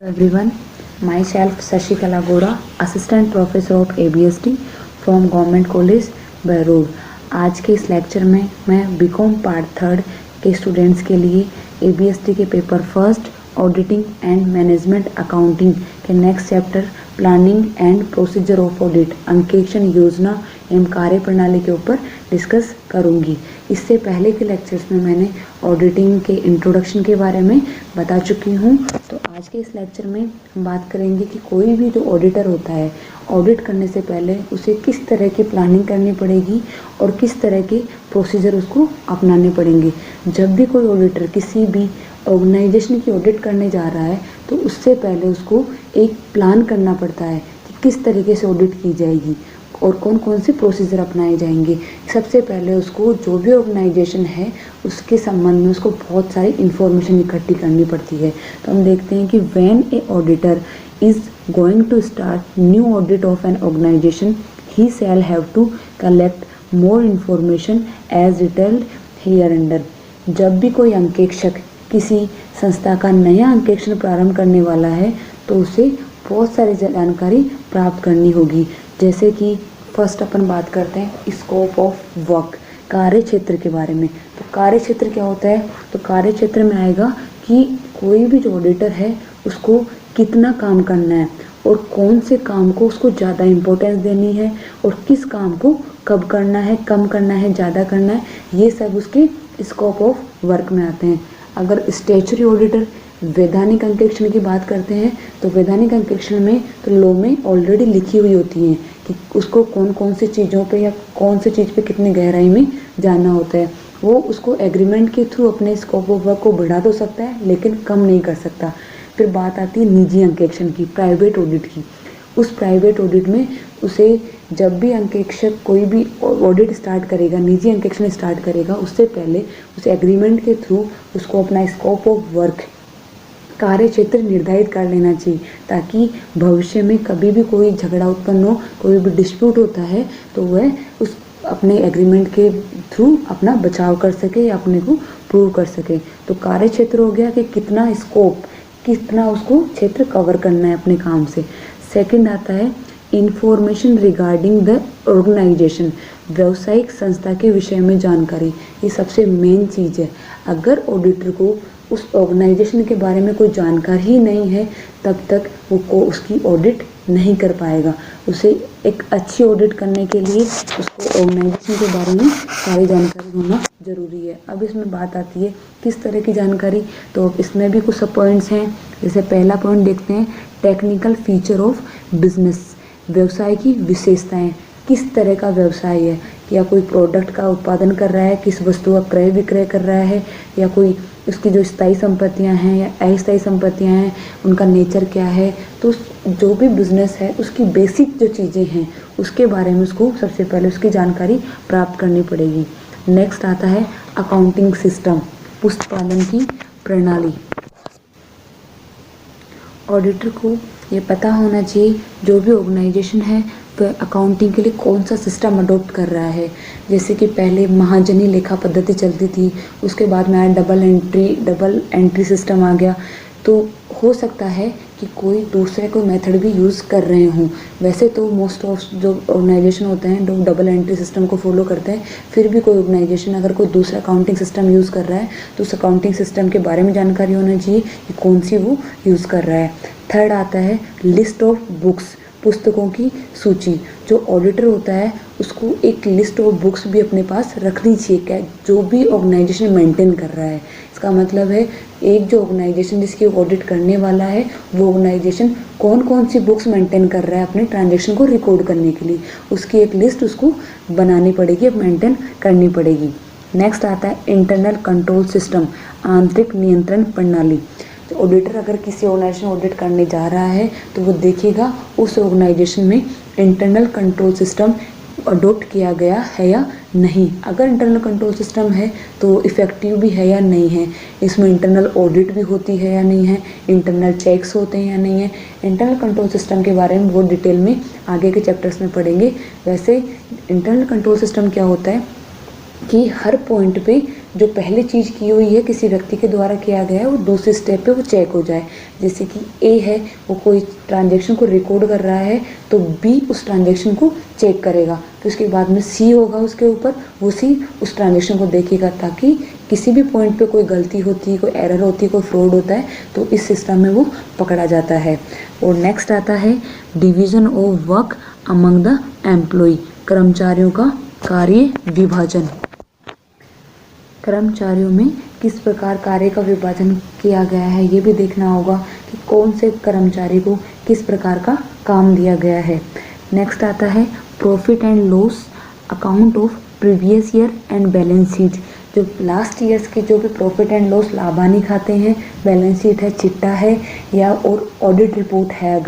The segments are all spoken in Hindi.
Everyone, myself Sashikala Gowda, Assistant Professor of ABSD from Government College, Behror. आज के इस लेक्चर में मैं बीकॉम पार्ट थर्ड के स्टूडेंट्स के लिए ABSD के paper first auditing and management accounting के next chapter planning and procedure of audit अंकेक्षण योजना एवं कार्य प्रणाली के ऊपर डिस्कस करूंगी। इससे पहले के लेक्चर्स में मैंने ऑडिटिंग के इंट्रोडक्शन के बारे में बता चुकी हूँ। तो आज के इस लेक्चर में हम बात करेंगे कि कोई भी जो ऑडिटर होता है, ऑडिट करने से पहले उसे किस तरह की प्लानिंग करनी पड़ेगी और किस तरह के प्रोसीजर उसको अपनाने पड़ेंगे। जब भी कोई ऑडिटर किसी भी ऑर्गेनाइजेशन की ऑडिट करने जा रहा है तो उससे पहले उसको एक प्लान करना पड़ता है कि किस तरीके से ऑडिट की जाएगी और कौन कौन से प्रोसीजर अपनाए जाएंगे। सबसे पहले उसको जो भी ऑर्गेनाइजेशन है उसके संबंध में उसको बहुत सारी इन्फॉर्मेशन इकट्ठी करनी पड़ती है। तो हम देखते हैं कि when a auditor is going to start new audit of an organization he shall have to collect more information as detailed hereunder. जब भी कोई अंकेक्षक किसी संस्था का नया अंकेक्षण प्रारंभ करने वाला है तो उसे बहुत सारी जानकारी प्राप्त करनी होगी। जैसे कि फर्स्ट अपन बात करते हैं स्कोप ऑफ वर्क, कार्य क्षेत्र के बारे में। तो कार्य क्षेत्र क्या होता है? तो कार्य क्षेत्र में आएगा कि कोई भी जो ऑडिटर है उसको कितना काम करना है और कौन से काम को उसको ज़्यादा इम्पोर्टेंस देनी है और किस काम को कब करना है, कम करना है, ज़्यादा करना है, ये सब उसके स्कोप ऑफ वर्क में आते हैं। अगर स्टैट्यूटरी ऑडिटर वैधानिक अंकेक्षण की बात करते हैं तो वैधानिक अंकेक्षण में तो लॉ में ऑलरेडी लिखी हुई होती हैं कि उसको कौन कौन सी चीज़ों पे या कौन सी चीज़ पे कितनी गहराई में जाना होता है। वो उसको एग्रीमेंट के थ्रू अपने स्कोप ऑफ वर्क को बढ़ा तो सकता है लेकिन कम नहीं कर सकता। फिर बात आती है निजी अंकेक्षण की, प्राइवेट ऑडिट की। उस प्राइवेट ऑडिट में उसे जब भी अंकेक्षक कोई भी ऑडिट स्टार्ट करेगा, निजी अंकेक्षण स्टार्ट करेगा, उससे पहले उसे एग्रीमेंट के थ्रू उसको अपना स्कोप ऑफ वर्क, कार्य क्षेत्र निर्धारित कर लेना चाहिए ताकि भविष्य में कभी भी कोई झगड़ा उत्पन्न हो, कोई भी डिस्प्यूट होता है तो वह उस अपने एग्रीमेंट के थ्रू अपना बचाव कर सके या अपने को प्रूव कर सके। तो कार्य क्षेत्र हो गया कि कितना स्कोप, कितना उसको क्षेत्र कवर करना है अपने काम से। सेकंड आता है इंफॉर्मेशन रिगार्डिंग द ऑर्गेनाइजेशन, व्यावसायिक संस्था के विषय में जानकारी। ये सबसे मेन चीज़ है। अगर ऑडिटर को उस ऑर्गेनाइजेशन के बारे में कोई जानकारी ही नहीं है तब तक वो उसकी ऑडिट नहीं कर पाएगा। उसे एक अच्छी ऑडिट करने के लिए उसको ऑर्गेनाइजेशन के बारे में सारी जानकारी होना ज़रूरी है। अब इसमें बात आती है किस तरह की जानकारी। तो इसमें भी कुछ सब पॉइंट्स हैं। जैसे पहला पॉइंट देखते हैं टेक्निकल फीचर ऑफ बिजनेस, व्यवसाय की विशेषताएं। किस तरह का व्यवसाय है, या कोई प्रोडक्ट का उत्पादन कर रहा है, किस वस्तु का क्रय विक्रय कर रहा है, या कोई उसकी जो स्थायी संपत्तियां हैं या अस्थायी संपत्तियां हैं उनका नेचर क्या है। तो जो भी बिजनेस है उसकी बेसिक जो चीज़ें हैं उसके बारे में उसको सबसे पहले उसकी जानकारी प्राप्त करनी पड़ेगी। नेक्स्ट आता है अकाउंटिंग सिस्टम, पुस्तपालन की प्रणाली। ऑडिटर को ये पता होना चाहिए जो भी ऑर्गेनाइजेशन है वह अकाउंटिंग के लिए कौन सा सिस्टम अडॉप्ट कर रहा है। जैसे कि पहले महाजनी लेखा पद्धति चलती थी, उसके बाद में आया डबल एंट्री सिस्टम आ गया। तो हो सकता है कि कोई दूसरे कोई मेथड भी यूज़ कर रहे हों। वैसे तो मोस्ट ऑफ जो ऑर्गेनाइजेशन होते हैं जो डबल एंट्री सिस्टम को फॉलो करते हैं। फिर भी कोई ऑर्गेनाइजेशन अगर कोई दूसरा अकाउंटिंग सिस्टम यूज़ कर रहा है तो उस अकाउंटिंग सिस्टम के बारे में जानकारी होना चाहिए कि कौन सी वो यूज़ कर रहा है। थर्ड आता है लिस्ट ऑफ बुक्स, पुस्तकों की सूची। जो ऑडिटर होता है उसको एक लिस्ट ऑफ बुक्स भी अपने पास रखनी चाहिए क्या जो भी ऑर्गेनाइजेशन मेंटेन कर रहा है। इसका मतलब है एक जो ऑर्गेनाइजेशन जिसकी ऑडिट करने वाला है वो ऑर्गेनाइजेशन कौन कौन सी बुक्स मेंटेन कर रहा है अपने ट्रांजैक्शन को रिकॉर्ड करने के लिए, उसकी एक लिस्ट उसको बनानी पड़ेगी, मेंटेन करनी पड़ेगी। नेक्स्ट आता है इंटरनल कंट्रोल सिस्टम, आंतरिक नियंत्रण प्रणाली। ऑडिटर अगर किसी ऑर्गेनाइजेशन ऑडिट करने जा रहा है तो वो देखेगा उस ऑर्गेनाइजेशन में इंटरनल कंट्रोल सिस्टम अडॉप्ट किया गया है या नहीं। अगर इंटरनल कंट्रोल सिस्टम है तो इफ़ेक्टिव भी है या नहीं है, इसमें इंटरनल ऑडिट भी होती है या नहीं है, इंटरनल चेक्स होते हैं या नहीं है। इंटरनल कंट्रोल सिस्टम के बारे में बहुत डिटेल में आगे के चैप्टर्स में पढ़ेंगे। वैसे इंटरनल कंट्रोल सिस्टम क्या होता है कि हर पॉइंट पे जो पहले चीज़ की हुई है किसी व्यक्ति के द्वारा किया गया है वो दूसरे स्टेप पे वो चेक हो जाए। जैसे कि ए है, वो कोई ट्रांजैक्शन को रिकॉर्ड कर रहा है तो बी उस ट्रांजैक्शन को चेक करेगा, तो उसके बाद में सी होगा उसके ऊपर, वो सी उस ट्रांजैक्शन को देखेगा ताकि किसी भी पॉइंट पे कोई गलती होती है, कोई एरर होती है, कोई फ्रॉड होता है तो इस सिस्टम में वो पकड़ा जाता है। और नेक्स्ट आता है division of work among the employ, कर्मचारियों का कार्य विभाजन। कर्मचारियों में किस प्रकार कार्य का विभाजन किया गया है ये भी देखना होगा कि कौन से कर्मचारी को किस प्रकार का काम दिया गया है। नेक्स्ट आता है profit and loss account of previous year and balance sheet. जो लास्ट ईयर्स के जो भी प्रॉफिट एंड लॉस लाभानी खाते हैं, बैलेंस शीट है, चिट्टा है या और ऑडिट रिपोर्ट है,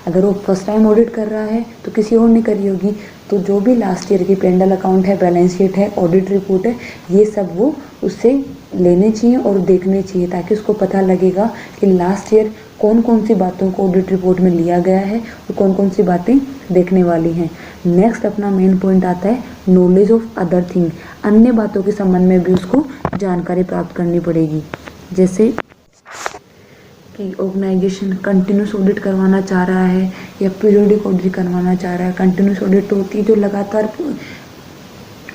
अगर वो फर्स्ट टाइम ऑडिट कर रहा है तो किसी और ने करी होगी, तो जो भी लास्ट ईयर की पेंडल अकाउंट है, बैलेंस शीट है, ऑडिट रिपोर्ट है, ये सब वो उससे लेने चाहिए और देखने चाहिए ताकि उसको पता लगेगा कि लास्ट ईयर कौन कौन सी बातों को ऑडिट रिपोर्ट में लिया गया है और कौन कौन सी बातें देखने वाली हैं। नेक्स्ट अपना मेन पॉइंट आता है नॉलेज ऑफ अदर थिंग, अन्य बातों के संबंध में भी उसको जानकारी प्राप्त करनी पड़ेगी। जैसे कि ऑर्गेनाइजेशन कंटिन्यूस ऑडिट करवाना चाह रहा है या पीरियोडिक ऑडिट करवाना चाह रहा है। कंटिन्यूस ऑडिट तो होती है जो लगातार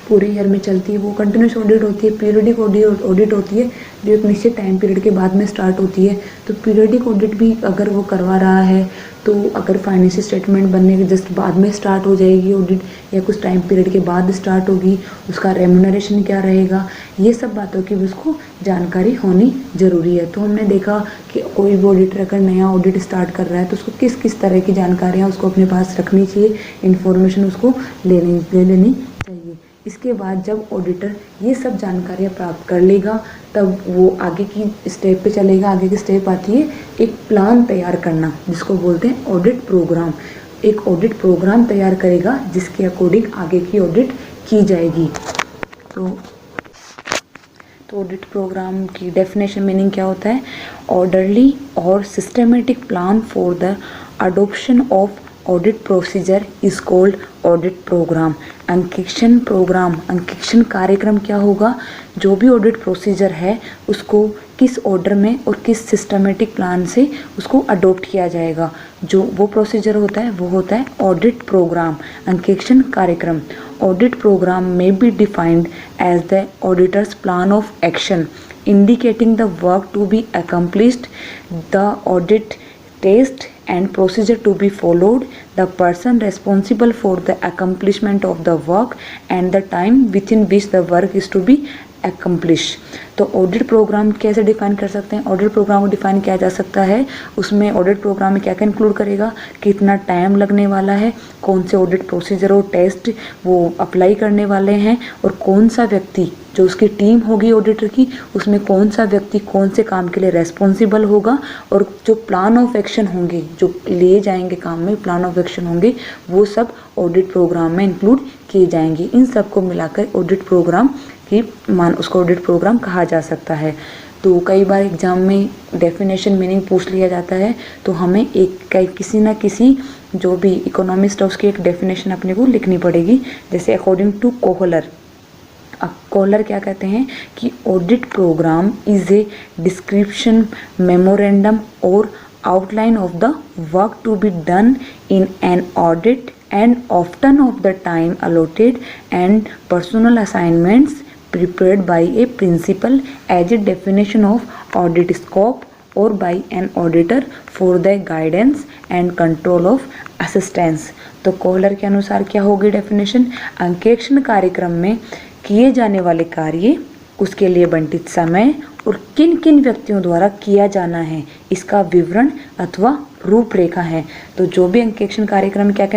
पूरे ईयर में चलती है, वो कंटिन्यूस ऑडिट होती है। पीरियोडिक ऑडिट होती है जो एक निश्चित टाइम पीरियड के बाद में स्टार्ट होती है। तो पीरियोडिक ऑडिट भी अगर वो करवा रहा है तो अगर फाइनेंशियल स्टेटमेंट बनने के जस्ट बाद में स्टार्ट हो जाएगी ऑडिट या कुछ टाइम पीरियड के बाद स्टार्ट होगी, उसका रेम्यूनरेशन क्या रहेगा, ये सब बातों की भी उसको जानकारी होनी ज़रूरी है। तो हमने देखा कि कोई भी ऑडिटर अगर नया ऑडिट स्टार्ट कर रहा है तो उसको किस किस तरह की जानकारियाँ उसको अपने पास रखनी चाहिए, इन्फॉर्मेशन उसको ले लेनी चाहिए। इसके बाद जब ऑडिटर ये सब जानकारियाँ प्राप्त कर लेगा तब वो आगे की स्टेप पे चलेगा। आगे की स्टेप आती है एक प्लान तैयार करना, जिसको बोलते हैं ऑडिट प्रोग्राम। एक ऑडिट प्रोग्राम तैयार करेगा जिसके अकॉर्डिंग आगे की ऑडिट की जाएगी। तो ऑडिट प्रोग्राम की डेफिनेशन मीनिंग क्या होता है? ऑर्डरली और systematic plan for the adoption of audit procedure is called audit program. अंकेक्षण प्रोग्राम, अंकेक्षण कार्यक्रम क्या होगा? जो भी ऑडिट प्रोसीजर है उसको किस ऑर्डर में और किस सिस्टमेटिक प्लान से उसको अडॉप्ट किया जाएगा, जो वो प्रोसीजर होता है वो होता है ऑडिट प्रोग्राम, अंकेक्षण कार्यक्रम। ऑडिट प्रोग्राम में be defined as the auditor's plan of action indicating the work to be accomplished, the audit test and procedure to be followed, the person responsible for the accomplishment of the work and the time within which the work is to be accomplished। तो ऑडिट प्रोग्राम कैसे डिफाइन कर सकते हैं? ऑडिट प्रोग्राम को डिफाइन किया जा सकता है, उसमें ऑडिट प्रोग्राम में क्या क्या इंक्लूड करेगा, कितना टाइम लगने वाला है, कौन से ऑडिट प्रोसीजर और टेस्ट वो अप्लाई करने वाले हैं और कौन सा व्यक्ति जो उसकी टीम होगी ऑडिटर की उसमें कौन सा व्यक्ति कौन से काम के लिए रेस्पॉन्सिबल होगा और जो प्लान ऑफ एक्शन होंगे जो लिए जाएंगे काम में प्लान ऑफ एक्शन होंगे वो सब ऑडिट प्रोग्राम में इंक्लूड किए जाएंगे। इन सबको मिलाकर ऑडिट प्रोग्राम की उसको ऑडिट प्रोग्राम कहा जा सकता है। तो कई बार एग्जाम में डेफिनेशन मीनिंग पूछ लिया जाता है तो हमें किसी ना किसी जो भी इकोनॉमिस्ट है उसकी एक डेफिनेशन अपने को लिखनी पड़ेगी। जैसे अकॉर्डिंग टू कोहलर, कोहलर क्या कहते हैं कि audit programme is a description, memorandum और outline of the work to be done in an audit and often of the time allotted and personal assignments prepared by a principal as a definition of audit scope or by an auditor for the guidance and control of assistance। तो कोहलर के अनुसार क्या होगी डेफिनेशन? अंकेक्षण कार्यक्रम में किए जाने वाले कार्य, उसके लिए बंटित समय और किन किन व्यक्तियों द्वारा किया जाना है इसका विवरण अथवा रूपरेखा है। तो जो भी अंकेक्षण कार्यक्रम में क्या क्या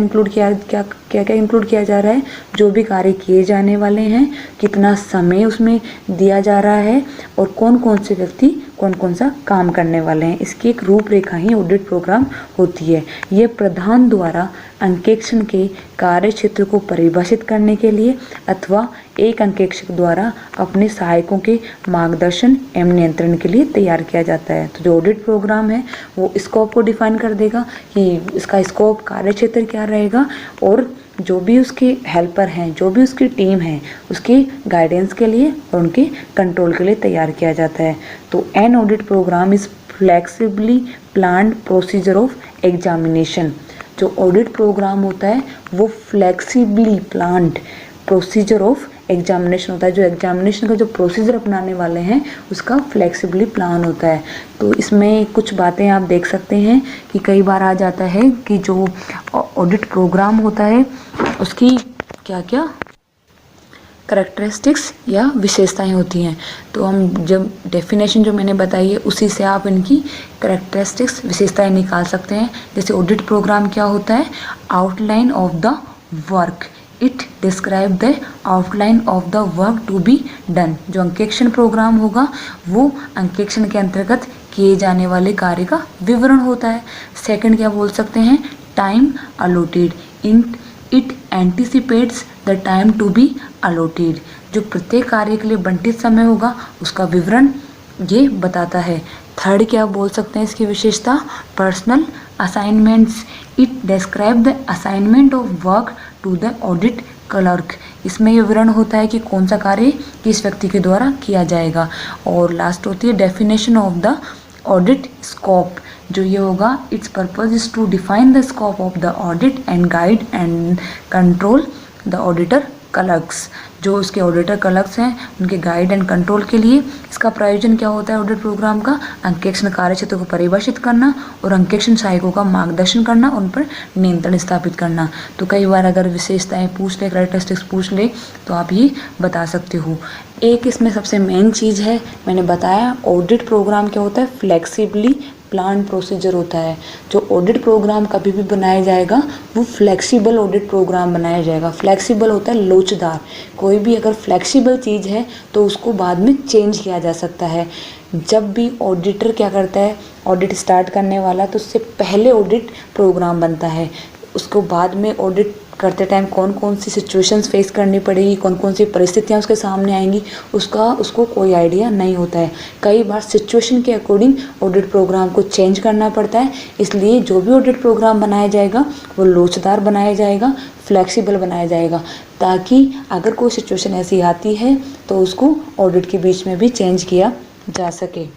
इंक्लूड किया जा रहा है, जो भी कार्य किए जाने वाले हैं, कितना समय उसमें दिया जा रहा है और कौन कौन से व्यक्ति कौन कौन सा काम करने वाले हैं, इसकी एक रूपरेखा ही ऑडिट प्रोग्राम होती है। ये प्रधान द्वारा अंकेक्षण के कार्य क्षेत्र को परिभाषित करने के लिए अथवा एक अंकेक्षक द्वारा अपने सहायकों के मार्गदर्शन एवं नियंत्रण के लिए तैयार किया जाता है। तो जो ऑडिट प्रोग्राम है वो स्कोप को डिफाइन कर देगा कि इसका स्कोप, कार्य क्षेत्र क्या रहेगा और जो भी उसके हेल्पर हैं, जो भी उसकी टीम है, उसके गाइडेंस के लिए और उनके कंट्रोल के लिए तैयार किया जाता है। तो an audit programme is flexibly planned procedure of examination. जो ऑडिट प्रोग्राम होता है वो flexibly planned procedure of examination होता है। जो एग्जामिनेशन का जो प्रोसीजर अपनाने वाले हैं उसका फ्लेक्सिबली प्लान होता है। तो इसमें कुछ बातें आप देख सकते हैं कि कई बार आ जाता है कि जो ऑडिट प्रोग्राम होता है उसकी क्या क्या करैक्टरिस्टिक्स या विशेषताएं होती हैं। तो हम जब डेफिनेशन जो मैंने बताई है उसी से आप इनकी करैक्टरिस्टिक्स विशेषताएं निकाल सकते हैं। जैसे ऑडिट प्रोग्राम क्या होता है, outline of the work, it describe the outline of the work to be done. जो अंकेक्षण प्रोग्राम होगा वो अंकेक्षण के अंतर्गत किए जाने वाले कार्य का विवरण होता है। सेकंड क्या बोल सकते हैं, time allotted, it anticipates the time to be allotted. जो प्रत्येक कार्य के लिए बंटित समय होगा उसका विवरण ये बताता है। थर्ड क्या बोल सकते हैं इसकी विशेषता, personal assignments, it describe the assignment of work to the audit clerk. इसमें यह विवरण होता है कि कौन सा कार्य किस व्यक्ति के द्वारा किया जाएगा। और लास्ट होती है definition of the audit scope. जो ये होगा, its purpose is to define the scope of the audit and guide and control the auditor clerks. जो उसके ऑडिटर क्लर्क्स हैं उनके गाइड एंड कंट्रोल के लिए इसका प्रयोजन क्या होता है ऑडिट प्रोग्राम का, अंकेक्षण कार्य क्षेत्र को परिभाषित करना और अंकेक्षण सहायकों का मार्गदर्शन करना, उन पर नियंत्रण स्थापित करना। तो कई बार अगर विशेषताएं पूछ ले, करैक्टरिस्टिक्स पूछ ले तो आप ये बता सकते हो। एक इसमें सबसे मेन चीज़ है, मैंने बताया ऑडिट प्रोग्राम क्या होता है, फ्लेक्सिबली प्लान प्रोसीजर होता है। जो ऑडिट प्रोग्राम कभी भी बनाया जाएगा वो फ्लेक्सिबल ऑडिट प्रोग्राम बनाया जाएगा। फ्लेक्सिबल होता है लोचदार। कोई भी अगर फ्लेक्सिबल चीज़ है तो उसको बाद में चेंज किया जा सकता है। जब भी ऑडिटर क्या करता है, ऑडिट स्टार्ट करने वाला, तो उससे पहले ऑडिट प्रोग्राम बनता है। उसको बाद में ऑडिट करते टाइम कौन कौन सी सिचुएशंस फेस करनी पड़ेगी, कौन कौन सी परिस्थितियाँ उसके सामने आएंगी, उसको कोई आइडिया नहीं होता है। कई बार सिचुएशन के अकॉर्डिंग ऑडिट प्रोग्राम को चेंज करना पड़ता है। इसलिए जो भी ऑडिट प्रोग्राम बनाया जाएगा वो लोचदार बनाया जाएगा, फ्लेक्सिबल बनाया जाएगा, ताकि अगर कोई सिचुएशन ऐसी आती है तो उसको ऑडिट के बीच में भी चेंज किया जा सके।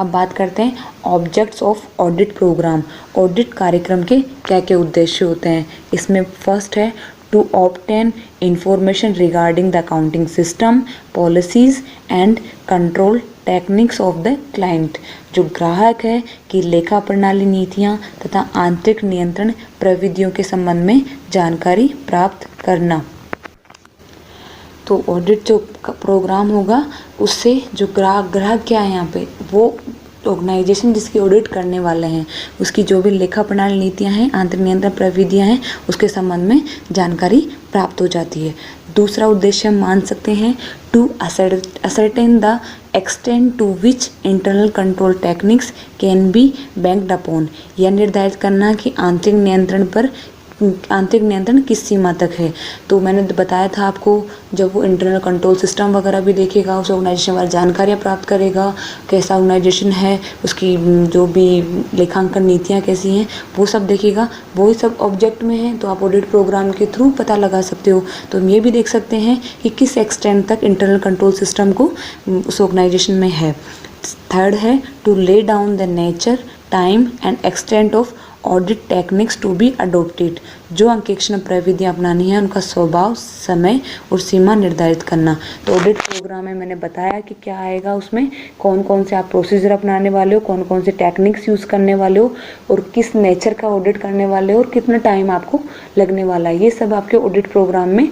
अब बात करते हैं objects of audit programme. Audit कार्यक्रम के क्या क्या उद्देश्य होते हैं। इसमें फर्स्ट है to obtain information regarding the accounting system, policies and control techniques of the client. जो ग्राहक है कि लेखा प्रणाली नीतियाँ तथा आंतरिक नियंत्रण प्रविधियों के संबंध में जानकारी प्राप्त करना। तो ऑडिट जो प्रोग्राम होगा उससे जो ग्राहक क्या है यहाँ पे, वो ऑर्गेनाइजेशन जिसकी ऑडिट करने वाले हैं उसकी जो भी लेखा प्रणाली नीतियाँ हैं, आंतरिक नियंत्रण प्रविधियाँ हैं, उसके संबंध में जानकारी प्राप्त हो जाती है। दूसरा उद्देश्य हम मान सकते हैं to ascertain the extent to which internal control techniques can be banked upon. यह निर्धारित करना कि आंतरिक नियंत्रण किस सीमा तक है। तो मैंने बताया था आपको, जब वो इंटरनल कंट्रोल सिस्टम वगैरह भी देखेगा, उस ऑर्गेनाइजेशन वाली जानकारियाँ प्राप्त करेगा, कैसा ऑर्गेनाइजेशन है, उसकी जो भी लेखांकन नीतियाँ कैसी हैं वो सब देखेगा। वही सब ऑब्जेक्ट में है तो आप ऑडिट प्रोग्राम के थ्रू पता लगा सकते हो। तो हम ये भी देख सकते हैं कि किस एक्सटेंट तक इंटरनल कंट्रोल सिस्टम को उस ऑर्गेनाइजेशन में है। थर्ड है to lay down the nature, time and extent of audit techniques to be adopted. जो अंकेक्षण प्रविधियाँ अपनानी है उनका स्वभाव, समय और सीमा निर्धारित करना। तो ऑडिट प्रोग्राम में मैंने बताया कि क्या आएगा, उसमें कौन कौन से आप प्रोसीजर अपनाने वाले हो, कौन कौन से टेक्निक्स यूज़ करने वाले हो और किस नेचर का ऑडिट करने वाले हो और कितना टाइम आपको लगने वाला है। ये सब आपके ऑडिट प्रोग्राम में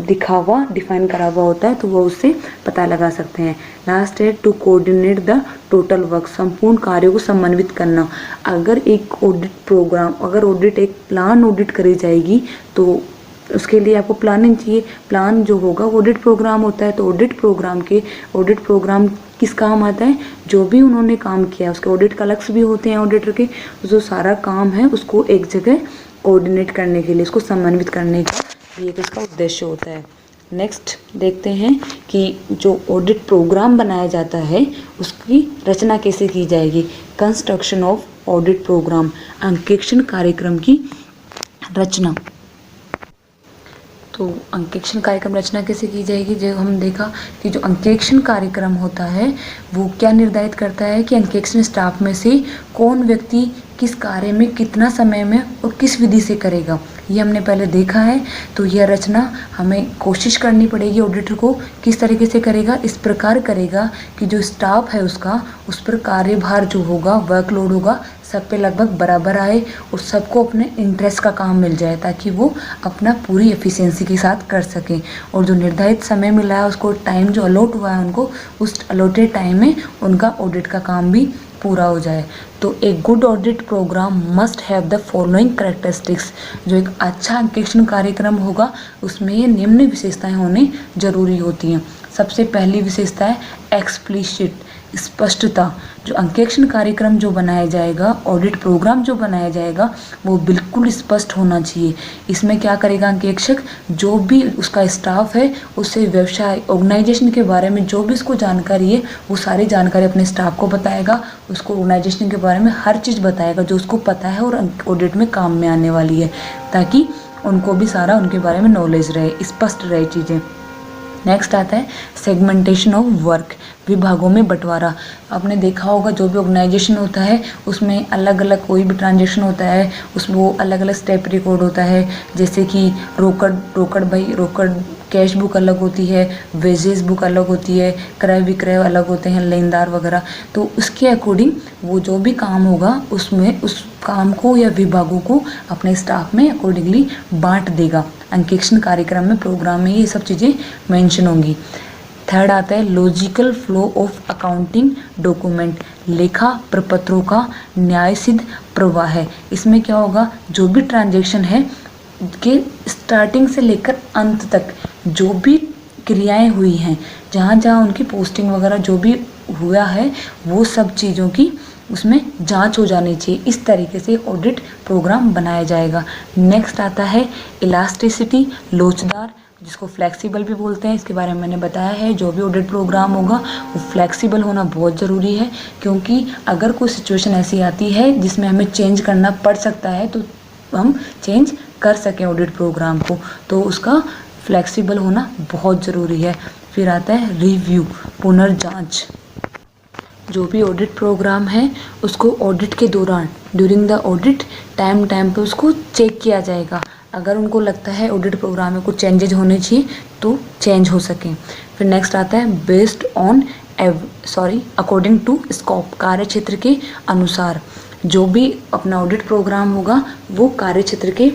डिफाइन करा हुआ होता है, तो वो उससे पता लगा सकते हैं। लास्ट है to coordinate the total work, संपूर्ण कार्यों को समन्वित करना। अगर एक ऑडिट एक प्लान ऑडिट करी जाएगी तो उसके लिए आपको प्लानिंग चाहिए। प्लान जो होगा ऑडिट प्रोग्राम होता है। तो ऑडिट प्रोग्राम किस काम आता है, जो भी उन्होंने काम किया उसके ऑडिट क्लर्क्स भी होते हैं ऑडिटर के, जो सारा काम है उसको एक जगह कोऑर्डिनेट करने के लिए, उसको समन्वित करने का ये इसका उद्देश्य होता है। नेक्स्ट देखते हैं कि जो ऑडिट प्रोग्राम बनाया जाता है उसकी रचना कैसे की जाएगी। कंस्ट्रक्शन ऑफ ऑडिट प्रोग्राम, अंकेक्षण कार्यक्रम की रचना। तो अंकेक्षण कार्यक्रम रचना कैसे की जाएगी, जो हम देखा कि जो अंकेक्षण कार्यक्रम होता है वो क्या निर्धारित करता है कि अंकेक्षण स्टाफ में से कौन व्यक्ति किस कार्य में कितना समय में और किस विधि से करेगा, ये हमने पहले देखा है। तो यह रचना हमें कोशिश करनी पड़ेगी ऑडिटर को किस तरीके से करेगा, इस प्रकार करेगा कि जो स्टाफ है उसका उस पर कार्यभार जो होगा, वर्कलोड होगा, सब पे लगभग बराबर आए और सबको अपने इंटरेस्ट का काम मिल जाए, ताकि वो अपना पूरी एफिशिएंसी के साथ कर सकें। और जो निर्धारित समय मिला है उसको, टाइम जो अलॉट हुआ है उनको, उस अलॉटेड टाइम में उनका ऑडिट का काम भी पूरा हो जाए। तो एक good audit programme must have the following characteristics. जो एक अच्छा अंकेक्षण कार्यक्रम होगा उसमें ये निम्न विशेषताएं होनी जरूरी होती हैं। सबसे पहली विशेषता है एक्सप्लिसिट, स्पष्टता। जो अंकेक्षण कार्यक्रम जो बनाया जाएगा, ऑडिट प्रोग्राम जो बनाया जाएगा, वो बिल्कुल स्पष्ट होना चाहिए। इसमें क्या करेगा अंकेक्षक, जो भी उसका स्टाफ है उससे व्यवसाय ऑर्गेनाइजेशन के बारे में जो भी उसको जानकारी है वो सारी जानकारी अपने स्टाफ को बताएगा, उसको ऑर्गेनाइजेशन के बारे में हर चीज़ बताएगा जो उसको पता है और ऑडिट में काम में आने वाली है, ताकि उनको भी सारा उनके बारे में नॉलेज रहे, स्पष्ट रहे चीज़ें। नेक्स्ट आता है सेगमेंटेशन ऑफ वर्क, विभागों में बंटवारा। आपने देखा होगा जो भी ऑर्गेनाइजेशन होता है उसमें अलग अलग कोई भी ट्रांजेक्शन होता है उसमें वो अलग अलग स्टेप रिकॉर्ड होता है, जैसे कि रोकड़ कैश बुक अलग होती है, वेजेस बुक अलग होती है, क्रय विक्रय अलग होते हैं, लेनदार वगैरह। तो उसके अकॉर्डिंग वो जो भी काम होगा उसमें उस काम को या विभागों को अपने स्टाफ में अकॉर्डिंगली बांट देगा। अंकेक्षण कार्यक्रम में, प्रोग्राम में ये सब चीज़ें मेंशन होंगी। थर्ड आता है logical flow of accounting document, लेखा प्रपत्रों का न्याय सिद्ध प्रवाह है। इसमें क्या होगा, जो भी ट्रांजैक्शन है के स्टार्टिंग से लेकर अंत तक जो भी क्रियाएं हुई हैं, जहाँ जहाँ उनकी पोस्टिंग वगैरह जो भी हुआ है वो सब चीज़ों की उसमें जांच हो जानी चाहिए। इस तरीके से ऑडिट प्रोग्राम बनाया जाएगा। नेक्स्ट आता है इलास्टिसिटी, लोचदार, जिसको फ्लेक्सिबल भी बोलते हैं। इसके बारे में मैंने बताया है, जो भी ऑडिट प्रोग्राम होगा वो फ्लेक्सिबल होना बहुत ज़रूरी है, क्योंकि अगर कोई सिचुएशन ऐसी आती है जिसमें हमें चेंज करना पड़ सकता है तो हम चेंज कर सकें ऑडिट प्रोग्राम को, तो उसका फ्लेक्सिबल होना बहुत ज़रूरी है। फिर आता है रिव्यू, पुनर्जांच। जो भी ऑडिट प्रोग्राम है उसको ऑडिट के दौरान, ड्यूरिंग द ऑडिट, टाइम पे उसको चेक किया जाएगा। अगर उनको लगता है ऑडिट प्रोग्राम में कुछ चेंजेज होने चाहिए तो चेंज हो सकें। फिर नेक्स्ट आता है based on according to scope, कार्य क्षेत्र के अनुसार। जो भी अपना ऑडिट प्रोग्राम होगा वो कार्य क्षेत्र के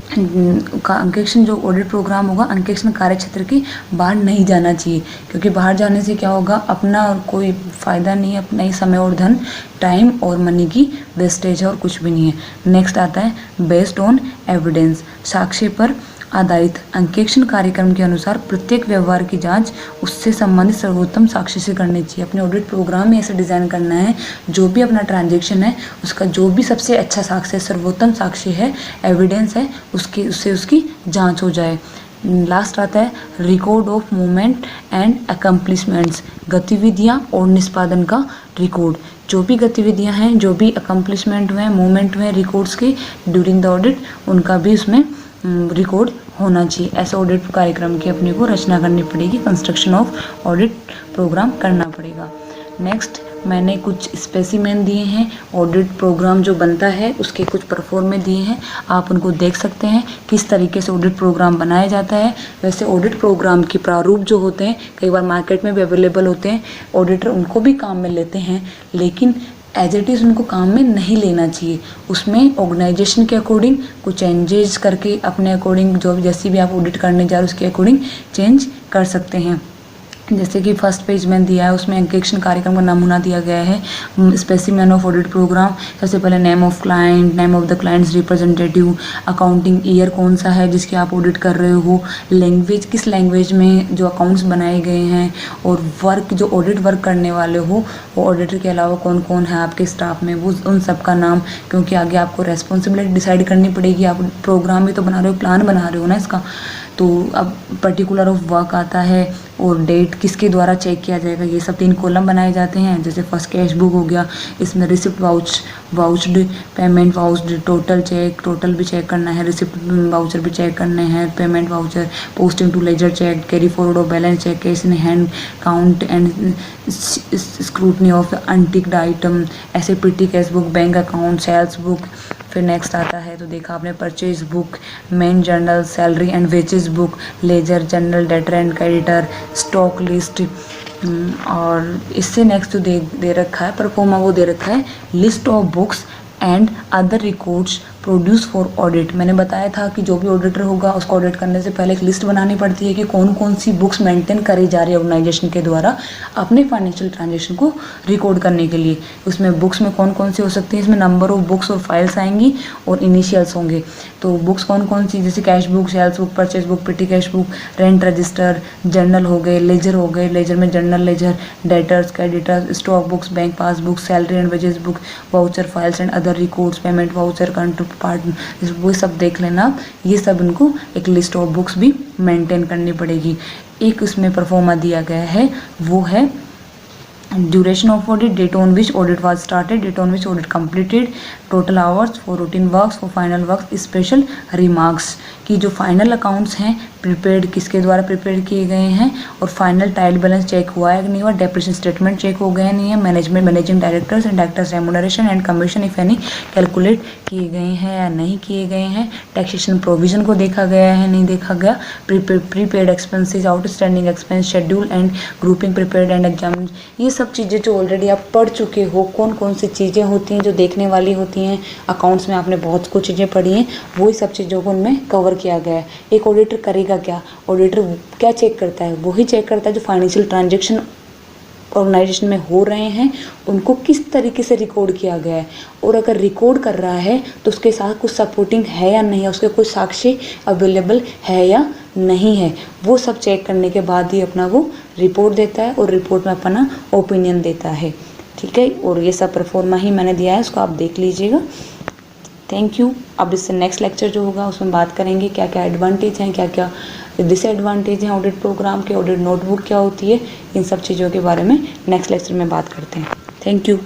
अंकेक्षण, जो ऑडिट प्रोग्राम होगा अंकेक्षण कार्य क्षेत्र के बाहर नहीं जाना चाहिए, क्योंकि बाहर जाने से क्या होगा, अपना और कोई फ़ायदा नहीं है, अपना ही समय और धन, टाइम और मनी की वेस्टेज है और कुछ भी नहीं है। नेक्स्ट आता है बेस्ड ऑन एविडेंस, साक्ष्य पर आधारित। अंकेक्षण कार्यक्रम के अनुसार प्रत्येक व्यवहार की जांच उससे संबंधित सर्वोत्तम साक्ष्य से करनी चाहिए। अपने ऑडिट प्रोग्राम में ऐसे डिज़ाइन करना है, जो भी अपना ट्रांजैक्शन है उसका जो भी सबसे अच्छा साक्ष्य, सर्वोत्तम साक्ष्य है, एविडेंस है, उससे उसकी जांच हो जाए। लास्ट आता है record of movement and accomplishments, गतिविधियां और निष्पादन का रिकॉर्ड। जो भी गतिविधियां हैं, जो भी अकम्प्लिशमेंट हुए, मूवमेंट हुए रिकॉर्ड्स के ड्यूरिंग द ऑडिट, उनका भी उसमें रिकॉर्ड होना चाहिए। ऐसे ऑडिट कार्यक्रम की अपने को रचना करनी पड़ेगी, कंस्ट्रक्शन ऑफ ऑडिट प्रोग्राम करना पड़ेगा। नेक्स्ट मैंने कुछ स्पेसिमेन दिए हैं, ऑडिट प्रोग्राम जो बनता है उसके कुछ परफॉर्मे दिए हैं, आप उनको देख सकते हैं किस तरीके से ऑडिट प्रोग्राम बनाया जाता है। वैसे ऑडिट प्रोग्राम के प्रारूप जो होते हैं कई बार मार्केट में भी अवेलेबल होते हैं, ऑडिटर उनको भी काम में लेते हैं, लेकिन एज इट इज़ उनको काम में नहीं लेना चाहिए। उसमें ऑर्गेनाइजेशन के अकॉर्डिंग कुछ चेंजेस करके अपने अकॉर्डिंग, जो जैसी भी आप ऑडिट करने जा रहे हो उसके अकॉर्डिंग चेंज कर सकते हैं। जैसे कि फर्स्ट पेज में दिया है उसमें अंकेक्षण कार्यक्रम का नमूना दिया गया है। स्पेसिमेन ऑफ ऑडिट प्रोग्राम, सबसे पहले name of client, name of the clients representative, accounting year कौन सा है जिसकी आप ऑडिट कर रहे हो, लैंग्वेज किस लैंग्वेज में जो अकाउंट्स बनाए गए हैं, और वर्क जो ऑडिट वर्क करने वाले हो वो ऑडिटर के अलावा कौन कौन है आपके स्टाफ में, वो उन सब का नाम, क्योंकि आगे आपको रेस्पॉन्सिबिलिटी डिसाइड करनी पड़ेगी। आप प्रोग्राम भी तो बना रहे हो, प्लान बना रहे हो ना इसका, तो अब पर्टिकुलर ऑफ वर्क आता है और डेट किसके द्वारा चेक किया जाएगा, ये सब 3 कॉलम बनाए जाते हैं। जैसे फर्स्ट कैश बुक हो गया, इसमें receipt vouched, payment vouched, total check, total भी चेक करना है, रिसिप्ट वाउचर भी चेक करने हैं, payment voucher, posting to ledger check, carry forward और balance check, cash in hand, count and scrutiny of unticked item, एसएपीटी cash book, bank account, sales book. फिर नेक्स्ट आता है तो देखा आपने purchase book, main journal, salary and wages book, ledger journal, debtor and creditor, stock list. और इससे नेक्स्ट जो दे रखा है परफॉर्मा, वो दे रखा है list of books and other records produce for audit. मैंने बताया था कि जो भी ऑडिटर होगा उसको ऑडिट करने से पहले एक लिस्ट बनानी पड़ती है कि कौन कौन सी बुक्स मेंटेन करी जा रही है ऑर्गेनाइजेशन के द्वारा अपने फाइनेंशियल ट्रांजेक्शन को रिकॉर्ड करने के लिए। उसमें बुक्स में कौन कौन सी हो सकती है, इसमें नंबर ऑफ बुक्स और फाइल्स आएंगी और इनिशियल्स होंगे। तो बुक्स कौन कौन सी, जैसे cash book, sales book, purchase book, petty cash book, rent register, journal हो गए, लेजर हो गए, लेजर में journal ledger, debtors, creditors, stock books, bank passbook, salary and wages book, voucher files and other records, payment voucher, counterpart, वो सब देख लेना। ये सब इनको एक लिस्ट ऑफ बुक्स भी मेंटेन करनी पड़ेगी। एक उसमें परफॉर्मा दिया गया है, वो है duration of audit, date on which audit was started, date on which audit completed, total hours for routine works, for final works, special remarks कि जो फाइनल अकाउंट्स हैं प्रिपेयर्ड किसके द्वारा प्रिपेयर किए गए हैं, और फाइनल ट्रायल बैलेंस चेक हुआ है कि नहीं हुआ, डेप्रिसिएशन स्टेटमेंट चेक हो गया नहीं है, managing directors and directors remuneration and commission if any calculate किए गए हैं या नहीं किए गए हैं, टैक्सेशन प्रोविजन को देखा गया है नहीं देखा गया, prepaid expenses, outstanding expense schedule and grouping prepared and exam. ये सब चीज़ें जो ऑलरेडी आप पढ़ चुके हो, कौन कौन सी चीज़ें होती हैं जो देखने वाली होती हैं अकाउंट्स में, आपने बहुत कुछ चीज़ें पढ़ी हैं, वही सब चीज़ों को उनमें कवर किया गया है। एक ऑडिटर करेगा क्या, ऑडिटर क्या चेक करता है, वही चेक करता है जो फाइनेंशियल ट्रांजेक्शन ऑर्गेनाइजेशन में हो रहे हैं उनको किस तरीके से रिकॉर्ड किया गया है, और अगर रिकॉर्ड कर रहा है तो उसके साथ कुछ सपोर्टिंग है या नहीं है, उसके कुछ साक्ष्य अवेलेबल है या नहीं है, वो सब चेक करने के बाद ही अपना वो रिपोर्ट देता है और रिपोर्ट में अपना ओपिनियन देता है। ठीक है, और ये सब परफॉर्मा ही मैंने दिया है, इसको आप देख लीजिएगा। Thank you. अब इससे नेक्स्ट लेक्चर जो होगा उसमें बात करेंगे क्या क्या एडवांटेज हैं, क्या क्या डिसएडवांटेज हैं ऑडिट प्रोग्राम के, ऑडिट नोटबुक क्या होती है, इन सब चीज़ों के बारे में नेक्स्ट लेक्चर में बात करते हैं। Thank you.